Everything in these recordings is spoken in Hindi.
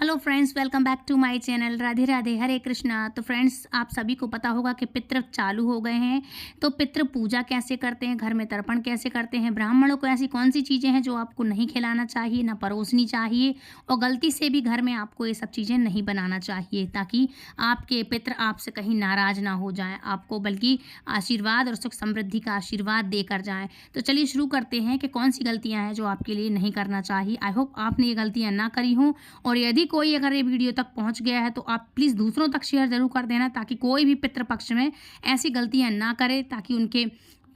Hello friends, welcome back to my channel. Radhe Radhe, Hare Krishna. तो फ्रेंड्स, आप सभी को पता होगा कि पितृ चालू हो गए हैं। तो पितृ पूजा कैसे करते हैं, घर में तर्पण कैसे करते हैं, ब्राह्मणों को ऐसी कौन सी चीज़ें हैं जो आपको नहीं खिलाना चाहिए, ना परोसनी चाहिए, और गलती से भी घर में आपको ये सब चीज़ें नहीं बनाना चाहिए, ताकि आपके पितृ आपसे कहीं नाराज़ ना हो जाएं, आपको बल्कि आशीर्वाद और सुख समृद्धि का आशीर्वाद देकर जाएं। तो चलिए शुरू करते हैं कि कौन सी गलतियाँ हैं जो आपके लिए नहीं करना चाहिए। आई होप आपने ये गलतियाँ ना करी हों, और यदि कोई अगर ये वीडियो तक पहुंच गया है तो आप प्लीज़ दूसरों तक शेयर ज़रूर कर देना, ताकि कोई भी पितृपक्ष में ऐसी गलतियां ना करे, ताकि उनके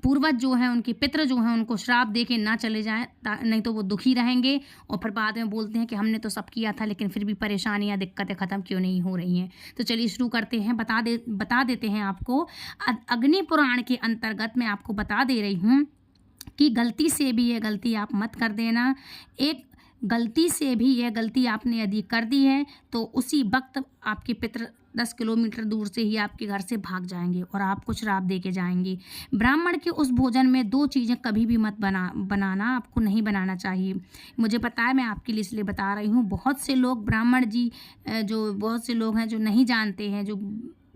पूर्वज जो हैं, उनके पितृ जो हैं, उनको श्राप दे के ना चले जाएं। नहीं तो वो दुखी रहेंगे और फिर बाद में बोलते हैं कि हमने तो सब किया था, लेकिन फिर भी परेशानियां दिक्कतें ख़त्म क्यों नहीं हो रही हैं। तो चलिए शुरू करते हैं। बता देते हैं आपको। अग्नि पुराण के अंतर्गत मैं आपको बता दे रही हूँ कि गलती से भी ये गलती आप मत कर देना। एक गलती से भी यह गलती आपने यदि कर दी है तो उसी वक्त आपके पितृ 10 किलोमीटर दूर से ही आपके घर से भाग जाएंगे और आपको श्राप दे के जाएंगे। ब्राह्मण के उस भोजन में 2 चीज़ें कभी भी मत बनाना, आपको नहीं बनाना चाहिए। मुझे पता है, मैं आपके लिए इसलिए बता रही हूँ। बहुत से लोग ब्राह्मण जी जो बहुत से लोग हैं जो नहीं जानते हैं, जो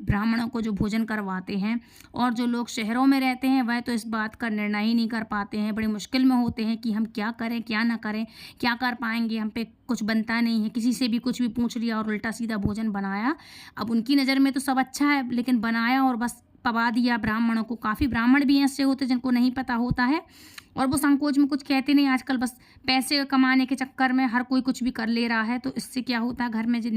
ब्राह्मणों को जो भोजन करवाते हैं, और जो लोग शहरों में रहते हैं वह तो इस बात का निर्णय ही नहीं कर पाते हैं। बड़ी मुश्किल में होते हैं कि हम क्या करें क्या ना करें, क्या कर पाएंगे, हम पे कुछ बनता नहीं है। किसी से भी कुछ भी पूछ लिया और उल्टा सीधा भोजन बनाया। अब उनकी नज़र में तो सब अच्छा है, लेकिन बनाया और बस पवा दिया ब्राह्मणों को। काफ़ी ब्राह्मण भी ऐसे होते हैं जिनको नहीं पता होता है और वो संकोच में कुछ कहते नहीं। आजकल बस पैसे कमाने के चक्कर में हर कोई कुछ भी कर ले रहा है। तो इससे क्या होता है, घर में जो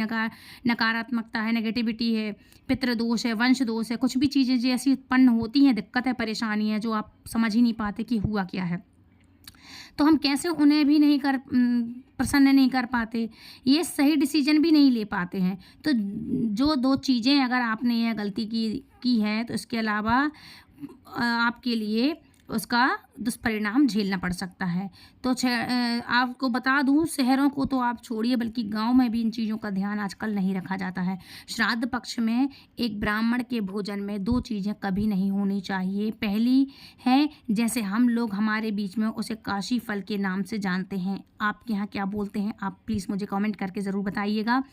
नकारात्मकता है, नेगेटिविटी है, पितृदोष है, वंश दोष है, कुछ भी चीज़ें जो ऐसी उत्पन्न होती हैं, दिक्कत है, परेशानी है, जो आप समझ ही नहीं पाते कि हुआ क्या है। तो हम कैसे उन्हें भी नहीं प्रसन्न नहीं कर पाते, ये सही डिसीजन भी नहीं ले पाते हैं। तो जो 2 चीज़ें अगर आपने यह गलती की है तो इसके अलावा आपके लिए उसका दुष्परिणाम झेलना पड़ सकता है। तो आपको बता दूं, शहरों को तो आप छोड़िए, बल्कि गांव में भी इन चीज़ों का ध्यान आजकल नहीं रखा जाता है। श्राद्ध पक्ष में एक ब्राह्मण के भोजन में 2 चीज़ें कभी नहीं होनी चाहिए। पहली है, जैसे हम लोग हमारे बीच में उसे काशी फल के नाम से जानते हैं। आपके यहाँ क्या बोलते हैं, आप प्लीज़ मुझे कमेंट करके ज़रूर बताइएगा।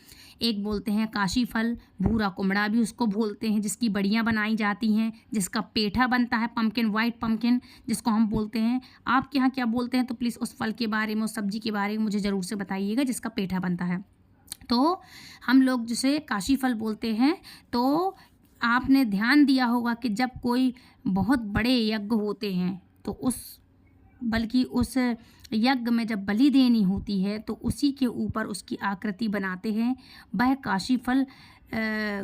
एक बोलते हैं काशी फल, भूरा कुमड़ा भी उसको बोलते हैं, जिसकी बड़ियाँ बनाई जाती हैं, जिसका पेठा बनता है, पम्पकिन, वाइट पम्पकिन जिसको हम बोलते हैं। आपके यहाँ क्या बोलते हैं, तो प्लीज़ उस फल के बारे में, उस सब्जी के बारे में मुझे ज़रूर से बताइएगा जिसका पेठा बनता है। तो हम लोग जिसे काशी फल बोलते हैं। तो आपने ध्यान दिया होगा कि जब कोई बहुत बड़े यज्ञ होते हैं तो बल्कि उस यज्ञ में जब बलि देनी होती है तो उसी के ऊपर उसकी आकृति बनाते हैं। वह काशी फल,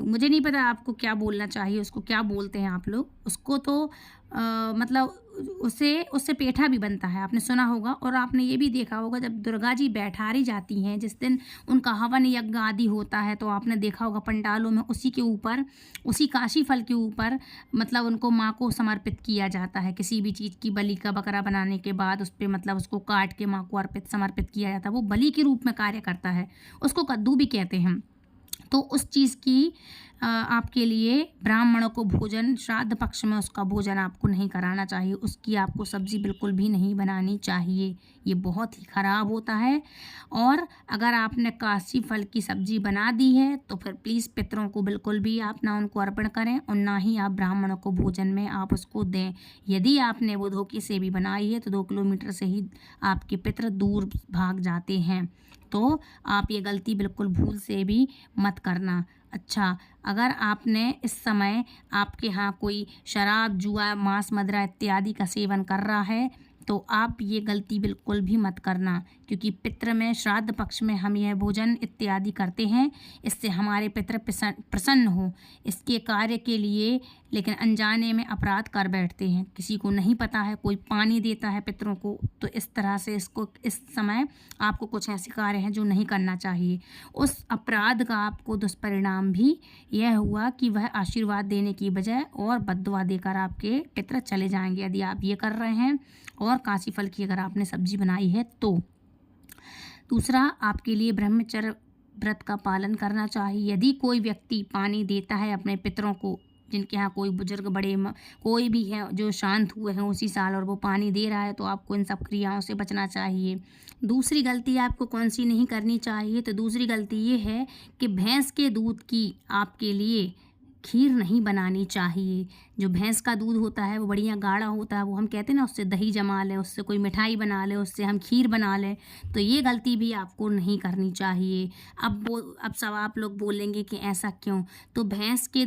मुझे नहीं पता आपको क्या बोलना चाहिए, उसको क्या बोलते हैं आप लोग उसको। तो मतलब उससे पेठा भी बनता है, आपने सुना होगा। और आपने ये भी देखा होगा, जब दुर्गा जी बैठारी जाती हैं, जिस दिन उनका हवन यज्ञ आदि होता है, तो आपने देखा होगा पंडालों में उसी के ऊपर, उसी काशी फल के ऊपर मतलब उनको माँ को समर्पित किया जाता है। किसी भी चीज़ की बलि का बकरा बनाने के बाद उस पर मतलब उसको काट के माँ को समर्पित किया जाता है। वो बलि के रूप में कार्य करता है, उसको कद्दू भी कहते हैं। तो उस चीज़ की आपके लिए ब्राह्मणों को भोजन, श्राद्ध पक्ष में उसका भोजन आपको नहीं कराना चाहिए। उसकी आपको सब्ज़ी बिल्कुल भी नहीं बनानी चाहिए, ये बहुत ही ख़राब होता है। और अगर आपने काशी फल की सब्ज़ी बना दी है तो फिर प्लीज़ पितरों को बिल्कुल भी आप ना उनको अर्पण करें और ना ही आप ब्राह्मणों को भोजन में आप उसको दें। यदि आपने वो धोखे से भी बनाई है तो 2 किलोमीटर से ही आपके पितर दूर भाग जाते हैं। तो आप ये गलती बिल्कुल भूल से भी मत करना। अच्छा, अगर आपने इस समय आपके यहाँ कोई शराब, जुआ, मांस, मदिरा इत्यादि का सेवन कर रहा है तो आप ये गलती बिल्कुल भी मत करना, क्योंकि पितृ में, श्राद्ध पक्ष में हम यह भोजन इत्यादि करते हैं, इससे हमारे पितृ प्रसन्न हो इसके कार्य के लिए, लेकिन अनजाने में अपराध कर बैठते हैं। किसी को नहीं पता है, कोई पानी देता है पितरों को, तो इस तरह से इस समय आपको कुछ ऐसे कार्य हैं जो नहीं करना चाहिए। उस अपराध का आपको दुष्परिणाम भी यह हुआ कि वह आशीर्वाद देने की बजाय और बद्दुआ देकर आपके पितर चले जाएंगे, यदि आप ये कर रहे हैं। और काशी फल की अगर आपने सब्जी बनाई है तो दूसरा, आपके लिए ब्रह्मचर्य व्रत का पालन करना चाहिए। यदि कोई व्यक्ति पानी देता है अपने पितरों को जिनके यहाँ कोई बुजुर्ग बड़े कोई भी है जो शांत हुए हैं उसी साल और वो पानी दे रहा है, तो आपको इन सब क्रियाओं से बचना चाहिए। दूसरी गलती आपको कौन सी नहीं करनी चाहिए, तो दूसरी गलती ये है कि भैंस के दूध की आपके लिए खीर नहीं बनानी चाहिए। जो भैंस का दूध होता है वो बढ़िया गाढ़ा होता है, वो हम कहते हैं ना उससे दही जमा लें, उससे कोई मिठाई बना लें, उससे हम खीर बना लें, तो ये गलती भी आपको नहीं करनी चाहिए। अब सब आप लोग बोलेंगे कि ऐसा क्यों, तो भैंस के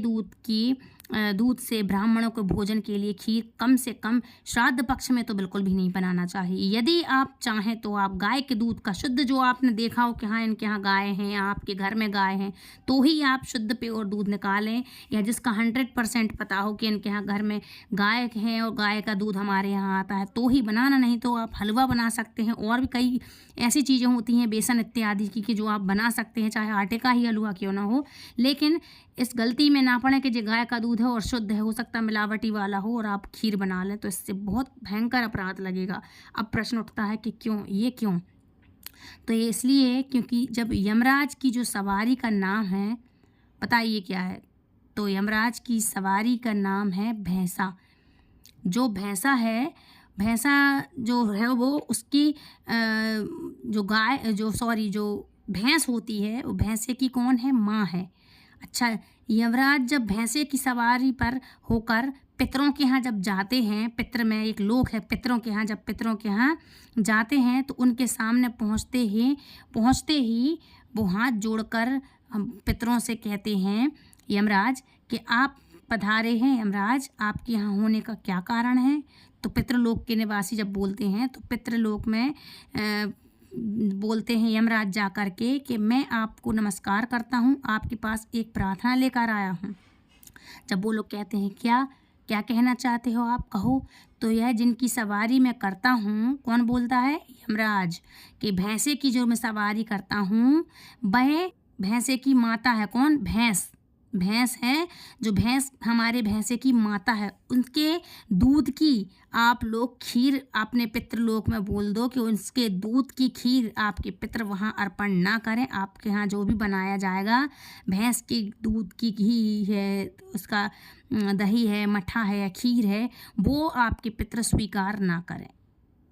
दूध से ब्राह्मणों को भोजन के लिए खीर कम से कम श्राद्ध पक्ष में तो बिल्कुल भी नहीं बनाना चाहिए। यदि आप चाहें तो आप गाय के दूध का शुद्ध, जो आपने देखा हो कि हाँ इनके यहाँ गाय हैं, आपके घर में गाय हैं, तो ही आप शुद्ध प्योर दूध निकालें, या जिसका 100% पता हो कि इनके यहाँ घर में गाय हैं और गाय का दूध हमारे यहाँ आता है, तो ही बनाना। नहीं तो आप हलवा बना सकते हैं, और भी कई ऐसी चीज़ें होती हैं बेसन इत्यादि की कि जो आप बना सकते हैं, चाहे आटे का ही हलवा क्यों ना हो, लेकिन इस गलती में ना पड़े कि जो गाय का दूध है और शुद्ध है, हो सकता है मिलावटी वाला हो और आप खीर बना लें, तो इससे बहुत भयंकर अपराध लगेगा। अब प्रश्न उठता है कि क्यों, तो ये इसलिए क्योंकि जब यमराज की जो सवारी का नाम है, बताइए क्या है, तो यमराज की सवारी का नाम है भैंसा। जो भैंसा है, भैंसा जो है वो उसकी जो भैंस होती है, वो भैंसे की कौन है, माँ है। अच्छा, यमराज जब भैंसे की सवारी पर होकर पितरों के यहाँ जब जाते हैं, पितर में एक लोक है, पितरों के यहाँ जब पितरों के यहाँ जाते हैं, तो उनके सामने पहुँचते ही वो हाथ जोड़कर हम पितरों से कहते हैं यमराज कि आप पधारे हैं यमराज, आपके यहाँ होने का क्या कारण है। तो पितृलोक के निवासी जब बोलते हैं, तो पितृलोक में बोलते हैं यमराज जा कर के कि मैं आपको नमस्कार करता हूँ, आपके पास एक प्रार्थना लेकर आया हूँ। जब वो लोग कहते हैं क्या कहना चाहते हो आप, कहो, तो यह जिनकी सवारी मैं करता हूँ, कौन बोलता है, यमराज, कि भैंसे की जो मैं सवारी करता हूँ वह भैंसे की माता है, कौन, भैंस है, जो भैंस हमारे भैंसे की माता है, उनके दूध की आप लोग खीर अपने पितृलोक में बोल दो कि उसके दूध की खीर आपके पितृ वहाँ अर्पण ना करें। आपके यहाँ जो भी बनाया जाएगा, भैंस के दूध की घी है, उसका दही है, मट्ठा है या खीर है, वो आपके पितृ स्वीकार ना करें।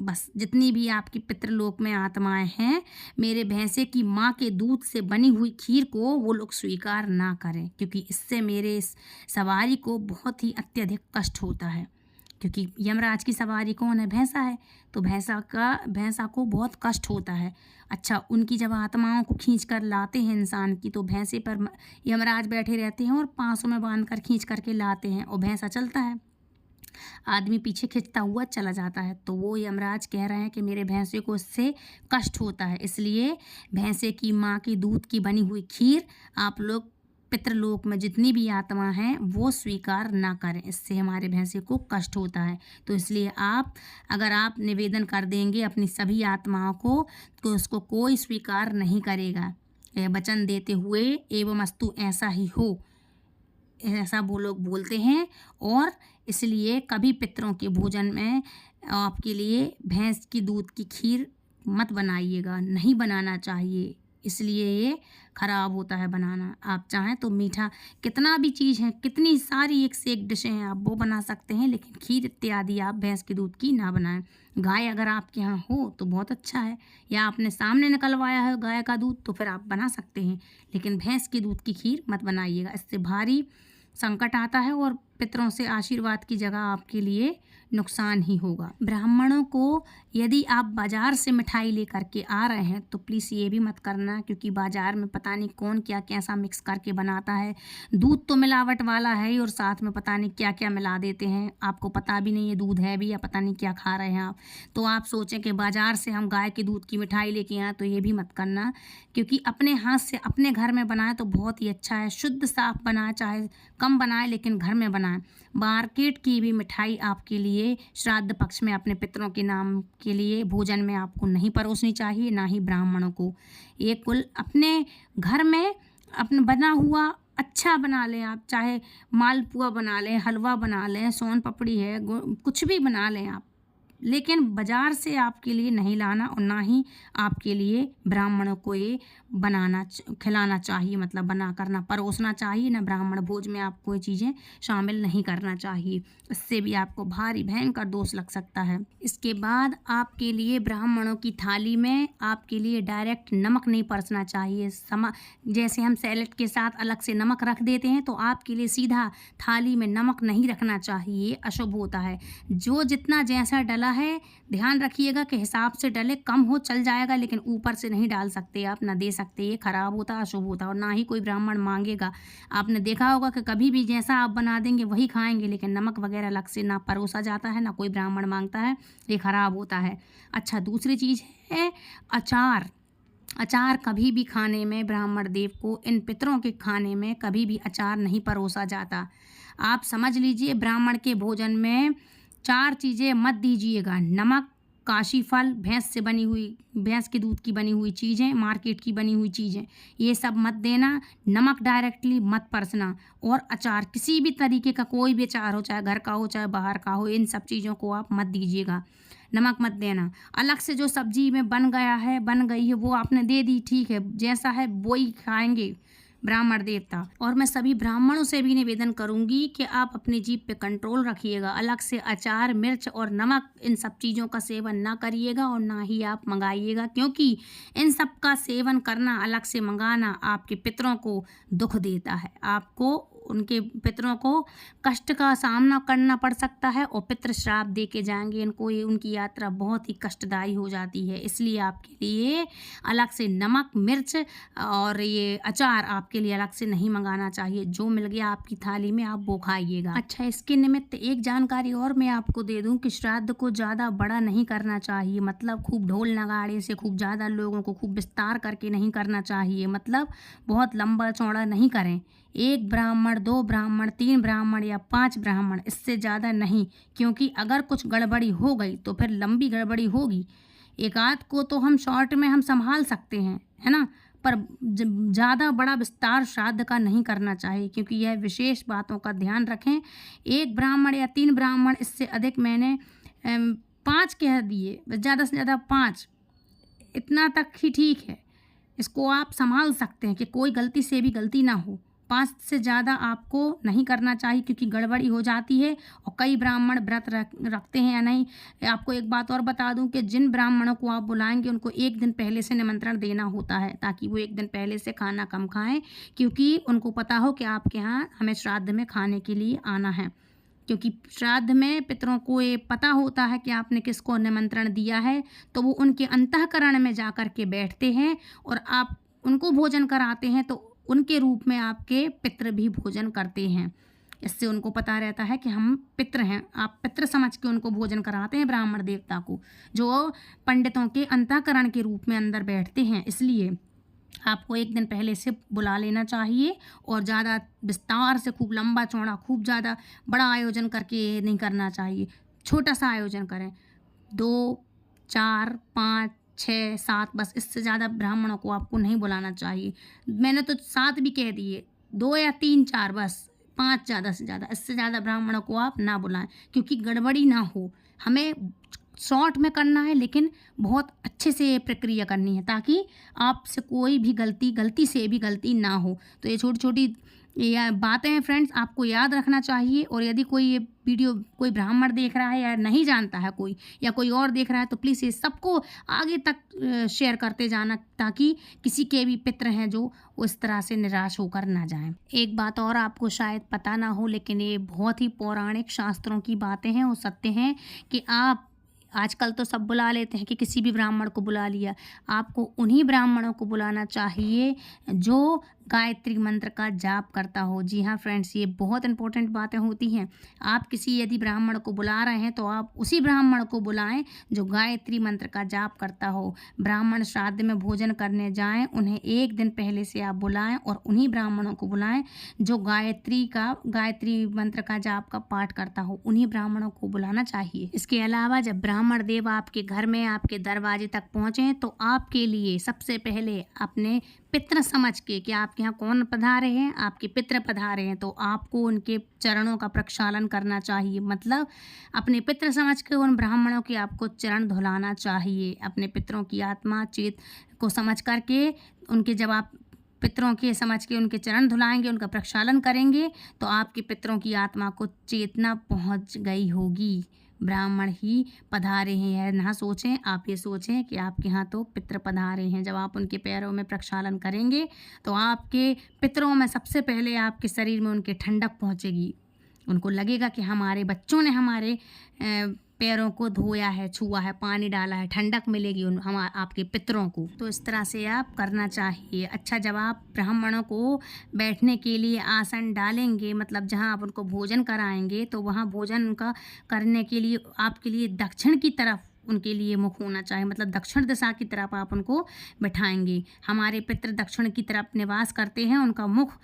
बस जितनी भी आपकी पितृलोक में आत्माएं हैं, मेरे भैंसे की माँ के दूध से बनी हुई खीर को वो लोग स्वीकार ना करें, क्योंकि इससे मेरे इस सवारी को बहुत ही अत्यधिक कष्ट होता है। क्योंकि यमराज की सवारी कौन है, भैंसा है, तो भैंसा को बहुत कष्ट होता है। अच्छा, उनकी जब आत्माओं को खींच कर लाते हैं इंसान की, तो भैंसे पर यमराज बैठे रहते हैं और पाँसों में बांध कर खींच करके लाते हैं, और भैंसा चलता है, आदमी पीछे खिंचता हुआ चला जाता है। तो वो यमराज कह रहे हैं कि मेरे भैंसे को इससे कष्ट होता है, इसलिए भैंसे की माँ की दूध की बनी हुई खीर आप लोग पितृलोक में जितनी भी आत्मा हैं वो स्वीकार ना करें, इससे हमारे भैंसे को कष्ट होता है। तो इसलिए अगर आप निवेदन कर देंगे अपनी सभी आत्माओं को, तो उसको कोई स्वीकार नहीं करेगा। यह वचन देते हुए एवं अस्तु ऐसा ही हो, ऐसा वो लोग बोलते हैं। और इसलिए कभी पितरों के भोजन में आपके लिए भैंस की दूध की खीर मत बनाइएगा, नहीं बनाना चाहिए, इसलिए ये ख़राब होता है बनाना। आप चाहें तो मीठा कितना भी चीज़ है, कितनी सारी एक से एक डिशें हैं, आप वो बना सकते हैं, लेकिन खीर इत्यादि आप भैंस के दूध की ना बनाएं। गाय अगर आपके यहाँ हो तो बहुत अच्छा है, या आपने सामने निकलवाया है गाय का दूध तो फिर आप बना सकते हैं, लेकिन भैंस की दूध की खीर मत बनाइएगा, इससे भारी संकट आता है और पितरों से आशीर्वाद की जगह आपके लिए नुकसान ही होगा। ब्राह्मणों को यदि आप बाज़ार से मिठाई लेकर के आ रहे हैं तो प्लीज़ ये भी मत करना, क्योंकि बाज़ार में पता नहीं कौन क्या कैसा मिक्स करके बनाता है। दूध तो मिलावट वाला है ही, और साथ में पता नहीं क्या क्या मिला देते हैं, आपको पता भी नहीं ये दूध है भी या पता नहीं क्या खा रहे हैं आप। तो आप सोचें कि बाज़ार से हम गाय के दूध की मिठाई लेके आएँ, तो ये भी मत करना, क्योंकि अपने हाथ से अपने घर में बनाए तो बहुत ही अच्छा है। शुद्ध साफ बनाए, चाहे कम बनाए, लेकिन घर में बनाए। मार्केट की भी मिठाई आपके लिए श्राद्ध पक्ष में अपने पितरों के नाम के लिए भोजन में आपको नहीं परोसनी चाहिए, ना ही ब्राह्मणों को। ये कुल अपने घर में अपना बना हुआ अच्छा बना लें आप, चाहे मालपुआ बना लें, हलवा बना लें, सोन पपड़ी है, कुछ भी बना लें आप, लेकिन बाज़ार से आपके लिए नहीं लाना, और ना ही आपके लिए ब्राह्मणों को ये खिलाना चाहिए, मतलब बना करना परोसना चाहिए ना। ब्राह्मण भोज में आपको ये चीज़ें शामिल नहीं करना चाहिए, इससे भी आपको भारी भयंकर दोष लग सकता है। इसके बाद आपके लिए ब्राह्मणों की थाली में आपके लिए डायरेक्ट नमक नहीं परसना चाहिए। जैसे हम सैलेड के साथ अलग से नमक रख देते हैं, तो आपके लिए सीधा थाली में नमक नहीं रखना चाहिए, अशुभ होता है। जो जितना जैसा डला है ध्यान रखिएगा कि हिसाब से डले, कम हो चल जाएगा, लेकिन ऊपर से नहीं डाल सकते आप, ना दे सकते, ये खराब होता, अशुभ होता, और ना ही कोई ब्राह्मण मांगेगा। आपने देखा होगा कि कभी भी जैसा आप बना देंगे वही खाएंगे, लेकिन नमक वगैरह अलग से ना परोसा जाता है, ना कोई ब्राह्मण मांगता है, ये खराब होता है। अच्छा, दूसरी चीज़ है अचार। अचार कभी भी खाने में ब्राह्मण देव को, इन पितरों के खाने में कभी भी अचार नहीं परोसा जाता। आप समझ लीजिए, ब्राह्मण के भोजन में 4 चीज़ें मत दीजिएगा। नमक, काशी फल, भैंस के दूध की बनी हुई चीज़ें, मार्केट की बनी हुई चीज़ें, ये सब मत देना। नमक डायरेक्टली मत परसना, और अचार किसी भी तरीके का कोई भी अचार हो, चाहे घर का हो चाहे बाहर का हो, इन सब चीज़ों को आप मत दीजिएगा। नमक मत देना। अलग से जो सब्जी में बन गई है वो आपने दे दी, ठीक है, जैसा है वो ही खाएंगे ब्राह्मण देवता। और मैं सभी ब्राह्मणों से भी निवेदन करूंगी कि आप अपनी जीभ पे कंट्रोल रखिएगा। अलग से अचार, मिर्च और नमक, इन सब चीज़ों का सेवन ना करिएगा, और ना ही आप मंगाइएगा, क्योंकि इन सब का सेवन करना, अलग से मंगाना आपके पितरों को दुख देता है। आपको उनके पितरों को कष्ट का सामना करना पड़ सकता है, और पितृ श्राप दे के जाएंगे इनको, ये उनकी यात्रा बहुत ही कष्टदायी हो जाती है। इसलिए आपके लिए अलग से नमक, मिर्च और ये अचार आपके लिए अलग से नहीं मंगाना चाहिए। जो मिल गया आपकी थाली में आप वो खाइएगा। अच्छा, इसके निमित्त एक जानकारी और मैं आपको दे दूं कि श्राद्ध को ज़्यादा बड़ा नहीं करना चाहिए, मतलब खूब ढोल नगाड़े से खूब ज़्यादा लोगों को खूब विस्तार करके नहीं करना चाहिए, मतलब बहुत लंबा चौड़ा नहीं करें। 1 ब्राह्मण, 2 ब्राह्मण, 3 ब्राह्मण या 5 ब्राह्मण, इससे ज़्यादा नहीं, क्योंकि अगर कुछ गड़बड़ी हो गई तो फिर लंबी गड़बड़ी होगी। एक आध को तो हम शॉर्ट में हम संभाल सकते हैं, है ना, पर ज़्यादा बड़ा विस्तार श्राद्ध का नहीं करना चाहिए, क्योंकि यह विशेष बातों का ध्यान रखें। 1 ब्राह्मण या 3 ब्राह्मण, इससे अधिक मैंने 5 कह दिए, ज़्यादा से ज़्यादा 5, इतना तक ही ठीक है। इसको आप संभाल सकते हैं कि कोई गलती से भी गलती ना हो। 5 से ज़्यादा आपको नहीं करना चाहिए, क्योंकि गड़बड़ी हो जाती है। और कई ब्राह्मण व्रत रखते हैं या नहीं। आपको एक बात और बता दूं कि जिन ब्राह्मणों को आप बुलाएंगे उनको 1 दिन पहले से निमंत्रण देना होता है, ताकि वो 1 दिन पहले से खाना कम खाएं, क्योंकि उनको पता हो कि आपके यहाँ हमें श्राद्ध में खाने के लिए आना है। क्योंकि श्राद्ध में पितरों को ये पता होता है कि आपने किसको निमंत्रण दिया है, तो वो उनके अंतःकरण में जा कर के बैठते हैं और आप उनको भोजन कराते हैं, तो उनके रूप में आपके पितृ भी भोजन करते हैं। इससे उनको पता रहता है कि हम पितृ हैं। आप पितृ समझ के उनको भोजन कराते हैं ब्राह्मण देवता को, जो पंडितों के अंतःकरण के रूप में अंदर बैठते हैं। इसलिए आपको 1 दिन पहले से बुला लेना चाहिए, और ज़्यादा विस्तार से खूब लंबा चौड़ा खूब ज़्यादा बड़ा आयोजन करके नहीं करना चाहिए। छोटा सा आयोजन करें, 2, 4, 5, 6, 7, बस इससे ज़्यादा ब्राह्मणों को आपको नहीं बुलाना चाहिए। मैंने तो 7 भी कह दिए, 2 या 3, 4, बस 5 ज़्यादा से ज़्यादा, इससे ज़्यादा ब्राह्मणों को आप ना बुलाएं, क्योंकि गड़बड़ी ना हो। हमें शॉर्ट में करना है, लेकिन बहुत अच्छे से ये प्रक्रिया करनी है, ताकि आपसे कोई भी गलती से भी गलती ना हो। तो ये छोटी छोटी ये बातें हैं फ्रेंड्स, आपको याद रखना चाहिए। और यदि कोई ये वीडियो कोई ब्राह्मण देख रहा है या नहीं जानता है कोई, या कोई और देख रहा है, तो प्लीज़ ये सबको आगे तक शेयर करते जाना, ताकि किसी के भी पितृ हैं जो उस तरह से निराश होकर ना जाएं। एक बात और आपको शायद पता ना हो, लेकिन ये बहुत ही पौराणिक शास्त्रों की बातें हैं और सत्य हैं, कि आप आजकल तो सब बुला लेते हैं कि किसी भी ब्राह्मण को बुला लिया। आपको उन्हीं ब्राह्मणों को बुलाना चाहिए जो गायत्री मंत्र का जाप करता हो। जी हाँ फ्रेंड्स, ये बहुत इंपॉर्टेंट बातें होती हैं। आप किसी यदि ब्राह्मण को बुला रहे हैं, तो आप उसी ब्राह्मण को बुलाएं जो गायत्री मंत्र का जाप करता हो। ब्राह्मण श्राद्ध में भोजन करने जाएं, उन्हें 1 दिन पहले से आप बुलाएं, और उन्हीं ब्राह्मणों को बुलाएं जो गायत्री मंत्र का जाप का पाठ करता हो। उन्हीं ब्राह्मणों को बुलाना चाहिए। इसके अलावा जब ब्राह्मण देव आपके घर में, आपके दरवाजे तक पहुँचें, तो आपके लिए सबसे पहले अपने पितृ समझ के कि आपके आपके यहाँ कौन पधारे हैं? आपके पितृ पधारे हैं, तो आपको उनके चरणों का प्रक्षालन करना चाहिए। मतलब अपने पितृ समझ के उन ब्राह्मणों के आपको चरण धुलाना चाहिए। अपने पितरों की आत्मा चेत को समझ करके उनके, जब आप पितरों के समझ के उनके चरण धुलाएंगे, उनका प्रक्षालन करेंगे, तो आपके पितरों की आत्मा को चेतना पहुंच गई होगी। ब्राह्मण ही पधारे हैं, ना सोचें, आप ये सोचें कि आपके यहाँ तो पितृ पधारे हैं। जब आप उनके पैरों में प्रक्षालन करेंगे तो आपके पितरों में सबसे पहले आपके शरीर में उनके ठंडक पहुँचेगी। उनको लगेगा कि हमारे बच्चों ने हमारे पैरों को धोया है, छुआ है, पानी डाला है, ठंडक मिलेगी हम आपके पितरों को। तो इस तरह से आप करना चाहिए। अच्छा, जब आप ब्राह्मणों को बैठने के लिए आसन डालेंगे, मतलब जहां आप उनको भोजन कराएंगे, तो वहां भोजन उनका करने के लिए आपके लिए दक्षिण की तरफ उनके लिए मुख होना चाहिए। मतलब दक्षिण दिशा की तरफ आप उनको बिठाएंगे। हमारे पितृ दक्षिण की तरफ निवास करते हैं, उनका मुख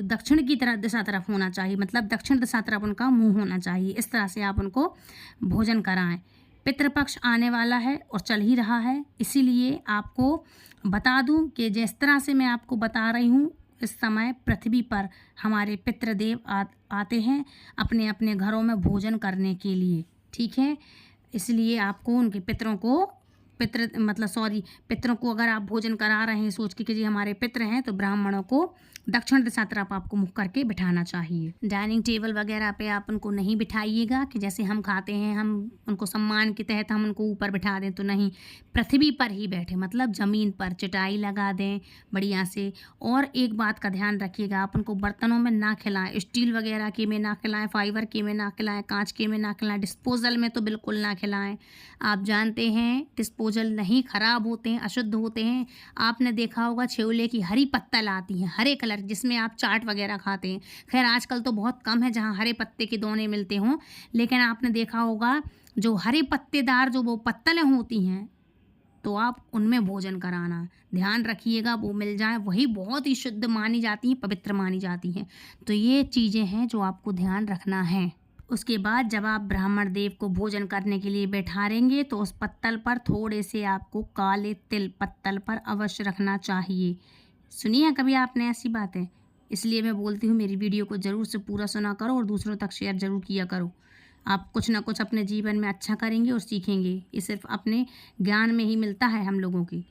दक्षिण की तरफ दिशा तरफ होना चाहिए। मतलब दक्षिण दिशा तरफ उनका मुंह होना चाहिए। इस तरह से आप उनको भोजन कराएं। पितृपक्ष आने वाला है और चल ही रहा है, इसीलिए आपको बता दूं कि जिस तरह से मैं आपको बता रही हूँ, इस समय पृथ्वी पर हमारे पितृदेव आते हैं अपने अपने घरों में भोजन करने के लिए। ठीक है, इसलिए आपको उनके पितरों को अगर आप भोजन करा रहे हैं सोच के कि जी हमारे पितर हैं, तो ब्राह्मणों को दक्षिण दिशा तरफ आपको मुख करके बिठाना चाहिए। डाइनिंग टेबल वगैरह पे आप उनको नहीं बिठाइएगा कि जैसे हम खाते हैं, हम उनको सम्मान के तहत हम उनको ऊपर बिठा दें, तो नहीं, पृथ्वी पर ही बैठे, मतलब ज़मीन पर चटाई लगा दें बढ़िया से। और एक बात का ध्यान रखिएगा, आप उनको बर्तनों में ना खिलाएं, स्टील वगैरह के में ना खिलाएं, फाइबर के में ना खिलाएं, कांच के में ना खिलाएं, डिस्पोजल में तो बिल्कुल ना खिलाएं। आप जानते हैं डिस्पोजल नहीं, ख़राब होते हैं, अशुद्ध होते हैं। आपने देखा होगा छेवले की हरी पत्तल आती हैं, हरे कलर, जिसमें आप चाट वगैरह खाते हैं। खैर आजकल तो बहुत कम है जहाँ हरे पत्ते के दोने मिलते हों, लेकिन आपने देखा होगा जो हरे पत्तेदार जो वो पत्तलें होती हैं, तो आप उनमें भोजन कराना ध्यान रखिएगा, वो मिल जाए, वही बहुत ही शुद्ध मानी जाती हैं, पवित्र मानी जाती हैं। तो ये चीज़ें हैं जो आपको ध्यान रखना है। उसके बाद जब आप ब्राह्मण देव को भोजन करने के लिए बैठारेंगे, तो उस पत्तल पर थोड़े से आपको काले तिल पत्तल पर अवश्य रखना चाहिए। सुनी है कभी आपने ऐसी बातें? इसलिए मैं बोलती हूँ मेरी वीडियो को ज़रूर से पूरा सुना करो और दूसरों तक शेयर ज़रूर किया करो। आप कुछ ना कुछ अपने जीवन में अच्छा करेंगे और सीखेंगे। ये सिर्फ अपने ज्ञान में ही मिलता है हम लोगों की,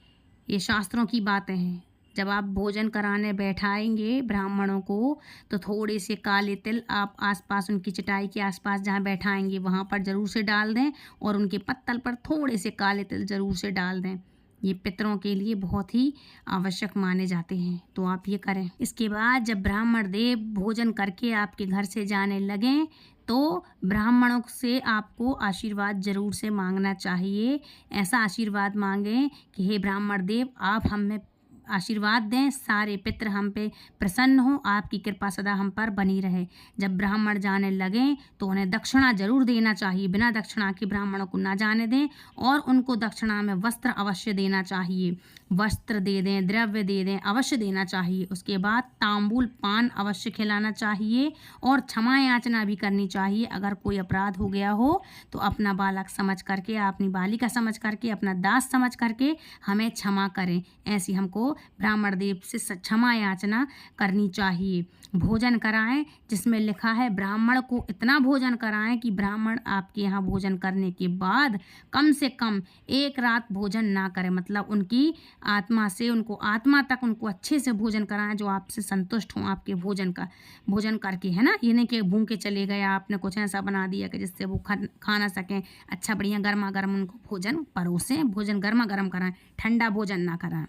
ये शास्त्रों की बातें हैं। जब आप भोजन कराने बैठाएंगे ब्राह्मणों को, तो थोड़े से काले तिल आप आसपास उनकी चटाई के आसपास जहाँ बैठाएंगे वहाँ पर ज़रूर से डाल दें, और उनके पत्तल पर थोड़े से काले तिल ज़रूर से डाल दें। ये पितरों के लिए बहुत ही आवश्यक माने जाते हैं, तो आप ये करें। इसके बाद जब ब्राह्मण देव भोजन करके आपके घर से जाने लगें, तो ब्राह्मणों से आपको आशीर्वाद जरूर से मांगना चाहिए। ऐसा आशीर्वाद मांगें कि हे ब्राह्मण देव, आप हमें आशीर्वाद दें, सारे पितृ हम पे प्रसन्न हो, आपकी कृपा सदा हम पर बनी रहे। जब ब्राह्मण जाने लगें तो उन्हें दक्षिणा जरूर देना चाहिए, बिना दक्षिणा के ब्राह्मणों को ना जाने दें, और उनको दक्षिणा में वस्त्र अवश्य देना चाहिए। वस्त्र दे दें, द्रव्य दे दें, अवश्य देना चाहिए। उसके बाद तांबूल पान अवश्य खिलाना चाहिए, और क्षमा याचना भी करनी चाहिए। अगर कोई अपराध हो गया हो तो अपना बालक समझ करके, अपनी बालिका समझ करके, अपना दास समझ करके हमें क्षमा करें। ऐसी हमको ब्राह्मण देव से क्षमा याचना करनी चाहिए। भोजन कराएं, जिसमें लिखा है ब्राह्मण को इतना भोजन कराएं कि ब्राह्मण आपके यहाँ भोजन करने के बाद कम से कम एक रात भोजन ना करें। मतलब उनकी आत्मा से, उनको आत्मा तक उनको अच्छे से भोजन कराएं, जो आपसे संतुष्ट हों आपके भोजन करके, है ना। ये नहीं कि भूखे चले गए, आपने कुछ ऐसा बना दिया कि जिससे वो खा ना सकें। अच्छा बढ़िया गर्मा गर्म उनको भोजन परोसें, भोजन गर्मा गर्म कराएं, ठंडा भोजन ना कराएं।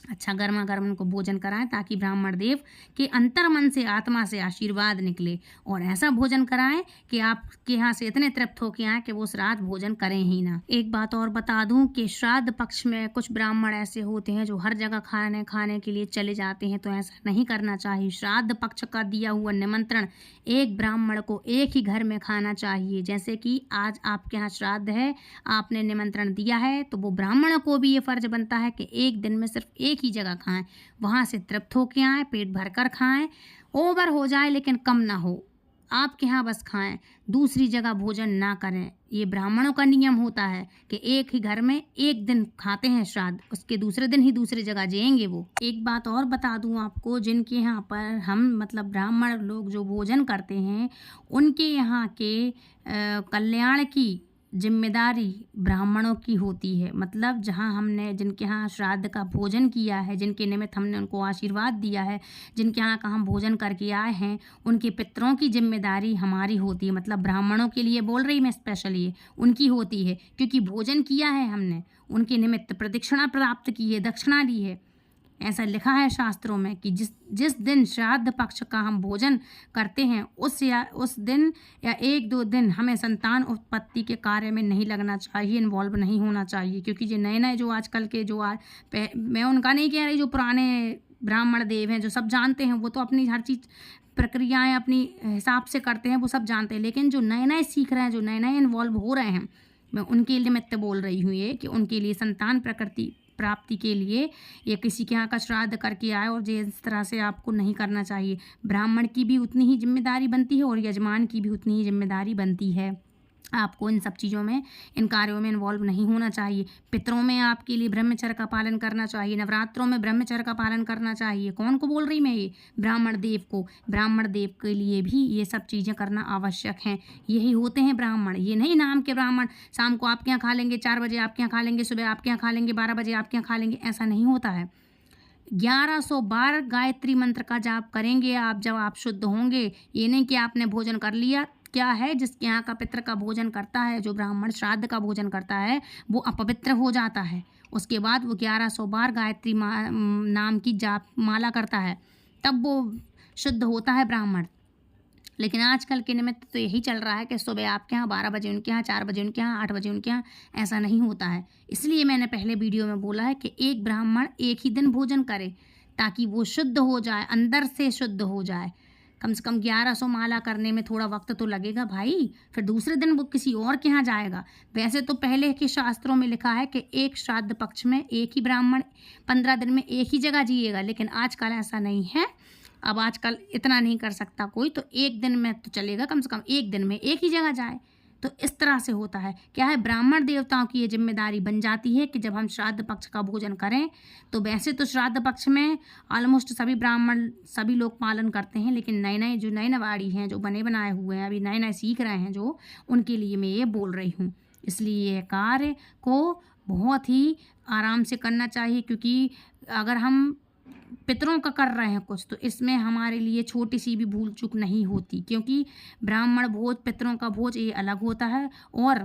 अच्छा गर्मा गर्म उनको भोजन कराएं, ताकि ब्राह्मण देव के अंतर मन से, आत्मा से आशीर्वाद निकले। और ऐसा भोजन कराएं कि आपके यहाँ से इतने तृप्त हो के आए कि वो श्राद्ध भोजन करें ही ना। एक बात और बता दूं कि श्राद्ध पक्ष में कुछ ब्राह्मण ऐसे होते हैं जो हर जगह खाने के लिए चले जाते हैं, तो ऐसा नहीं करना चाहिए। श्राद्ध पक्ष का दिया हुआ निमंत्रण एक ब्राह्मण को एक ही घर में खाना चाहिए। जैसे कि आज आपके यहाँ श्राद्ध है, आपने निमंत्रण दिया है, तो वो ब्राह्मण को भी ये फर्ज बनता है कि एक दिन में सिर्फ एक ही जगह खाएं, वहाँ से तृप्त होके आएँ, पेट भरकर खाएं। ओवर हो जाए लेकिन कम ना हो। आपके यहाँ बस खाएं, दूसरी जगह भोजन ना करें। ये ब्राह्मणों का नियम होता है कि एक ही घर में एक दिन खाते हैं श्राद्ध, उसके दूसरे दिन ही दूसरी जगह जाएंगे वो। एक बात और बता दूं आपको, जिनके यहाँ पर हम मतलब ब्राह्मण लोग जो भोजन करते हैं, उनके यहाँ के कल्याण की जिम्मेदारी ब्राह्मणों की होती है। मतलब जहाँ हमने जिनके यहाँ श्राद्ध का भोजन किया है, जिनके निमित्त हमने उनको आशीर्वाद दिया है, जिनके यहाँ का हम भोजन करके आए हैं, उनके पितरों की जिम्मेदारी हमारी होती है। मतलब ब्राह्मणों के लिए बोल रही मैं स्पेशली, उनकी होती है, क्योंकि भोजन किया है हमने, उनके निमित्त प्रदक्षिणा प्राप्त की है, दक्षिणा ली है। ऐसा लिखा है शास्त्रों में कि जिस दिन श्राद्ध पक्ष का हम भोजन करते हैं उस दिन या एक दो दिन हमें संतान उत्पत्ति के कार्य में नहीं लगना चाहिए, इन्वॉल्व नहीं होना चाहिए। क्योंकि जो नए नए जो आजकल के मैं उनका नहीं कह रही, जो पुराने ब्राह्मण देव हैं जो सब जानते हैं, वो तो अपनी हर चीज़ प्रक्रियाएँ अपनी हिसाब से करते हैं, वो सब जानते हैं। लेकिन जो नए नए सीख रहे हैं, जो नए नए इन्वॉल्व हो रहे हैं, मैं उनके निमित्त बोल रही हूँ ये कि उनके लिए संतान प्राप्ति के लिए ये किसी के यहाँ का श्राद्ध करके आए और जिस तरह से आपको नहीं करना चाहिए। ब्राह्मण की भी उतनी ही जिम्मेदारी बनती है और यजमान की भी उतनी ही जिम्मेदारी बनती है। आपको इन सब चीज़ों में, इन कार्यों में इन्वॉल्व नहीं होना चाहिए। पितरों में आपके लिए ब्रह्मचर्य का पालन करना चाहिए, नवरात्रों में ब्रह्मचर्य का पालन करना चाहिए। कौन को बोल रही मैं? ये ब्राह्मण देव को। ब्राह्मण देव के लिए भी ये सब चीज़ें करना आवश्यक हैं। यही होते हैं ब्राह्मण, ये नहीं नाम के ब्राह्मण। शाम को आपके यहाँ खा लेंगे, 4 बजे आपके यहाँ खा लेंगे, सुबह आपके यहाँ खा लेंगे, 12 बजे आपके यहाँ खा लेंगे, ऐसा नहीं होता है। 1112 गायत्री मंत्र का जाप करेंगे आप जब आप शुद्ध होंगे। ये नहीं कि आपने भोजन कर लिया। क्या है, जिसके यहाँ का पितृ का भोजन करता है, जो ब्राह्मण श्राद्ध का भोजन करता है, वो अपवित्र हो जाता है। उसके बाद वो 1112 गायत्री नाम की जाप माला करता है, तब वो शुद्ध होता है ब्राह्मण। लेकिन आजकल के निमित्त तो यही चल रहा है कि सुबह आपके यहाँ 12 बजे उनके यहाँ, 4 बजे उनके यहाँ, 8 बजे उनके यहाँ, ऐसा नहीं होता है। इसलिए मैंने पहले वीडियो में बोला है कि एक ब्राह्मण एक ही दिन भोजन करे ताकि वो शुद्ध हो जाए, अंदर से शुद्ध हो जाए। कम से कम 1100 माला करने में थोड़ा वक्त तो लगेगा भाई, फिर दूसरे दिन वो किसी और के यहाँ जाएगा। वैसे तो पहले के शास्त्रों में लिखा है कि एक श्राद्ध पक्ष में एक ही ब्राह्मण 15 दिन में एक ही जगह जिएगा, लेकिन आजकल ऐसा नहीं है। अब आजकल इतना नहीं कर सकता कोई, तो एक दिन में तो चलेगा, कम से कम एक दिन में एक ही जगह जाए। तो इस तरह से होता है। क्या है, ब्राह्मण देवताओं की ये जिम्मेदारी बन जाती है कि जब हम श्राद्ध पक्ष का भोजन करें, तो वैसे तो श्राद्ध पक्ष में ऑलमोस्ट सभी ब्राह्मण सभी लोग पालन करते हैं, लेकिन नए नए जो नए नवाड़ी हैं, जो बने बनाए हुए हैं, अभी नए नए सीख रहे हैं जो, उनके लिए मैं ये बोल रही हूँ। इसलिए ये कार्य को बहुत ही आराम से करना चाहिए, क्योंकि अगर हम पितरों का कर रहे हैं कुछ, तो इसमें हमारे लिए छोटी सी भी भूल चूक नहीं होती। क्योंकि ब्राह्मण भोज, पितरों का भोज ये अलग होता है और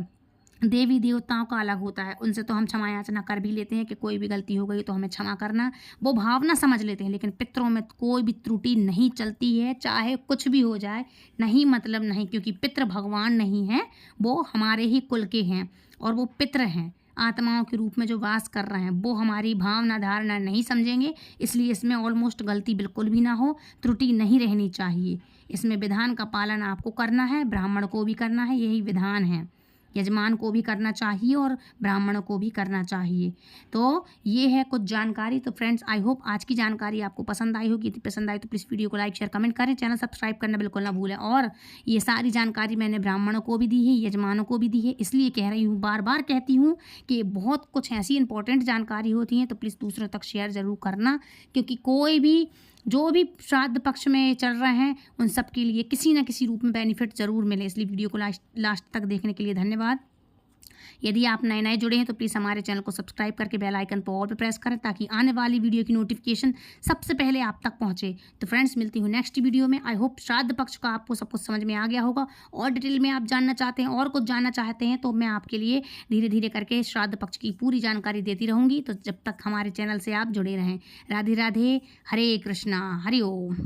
देवी देवताओं का अलग होता है। उनसे तो हम क्षमा याचना कर भी लेते हैं कि कोई भी गलती हो गई तो हमें क्षमा करना, वो भावना समझ लेते हैं। लेकिन पितरों में कोई भी त्रुटि नहीं चलती है, चाहे कुछ भी हो जाए, नहीं मतलब नहीं। क्योंकि पितृ भगवान नहीं हैं, वो हमारे ही कुल के हैं और वो पितृ हैं, आत्माओं के रूप में जो वास कर रहे हैं, वो हमारी भावना धारणा नहीं समझेंगे। इसलिए इसमें ऑलमोस्ट गलती बिल्कुल भी ना हो, त्रुटि नहीं रहनी चाहिए। इसमें विधान का पालन आपको करना है, ब्राह्मण को भी करना है, यही विधान है। यजमान को भी करना चाहिए और ब्राह्मणों को भी करना चाहिए। तो ये है कुछ जानकारी। तो फ्रेंड्स, आई होप आज की जानकारी आपको पसंद आई होगी। यदि पसंद आई तो प्लीज़ वीडियो को लाइक शेयर कमेंट करें, चैनल सब्सक्राइब करना बिल्कुल ना भूलें। और ये सारी जानकारी मैंने ब्राह्मणों को भी दी है, यजमानों को भी दी है। इसलिए कह रही हूँ, बार बार कहती हूँ कि बहुत कुछ ऐसी इंपॉर्टेंट जानकारी होती हैं, तो प्लीज़ दूसरों तक शेयर ज़रूर करना। क्योंकि कोई भी जो भी श्राद्ध पक्ष में चल रहे हैं, उन सब के लिए किसी न किसी रूप में बेनिफिट ज़रूर मिले। इसलिए वीडियो को लास्ट तक देखने के लिए धन्यवाद। यदि आप नए नए जुड़े हैं तो प्लीज़ हमारे चैनल को सब्सक्राइब करके बेल आइकन पर ऑल पे प्रेस करें, ताकि आने वाली वीडियो की नोटिफिकेशन सबसे पहले आप तक पहुंचे। तो फ्रेंड्स, मिलती हूँ नेक्स्ट वीडियो में। आई होप श्राद्ध पक्ष का आपको सब कुछ समझ में आ गया होगा। और डिटेल में आप जानना चाहते हैं और कुछ जानना चाहते हैं, तो मैं आपके लिए धीरे धीरे करके श्राद्ध पक्ष की पूरी जानकारी देती रहूँगी। तो जब तक हमारे चैनल से आप जुड़े रहें। राधे राधे, हरे कृष्णा, हरि ओम।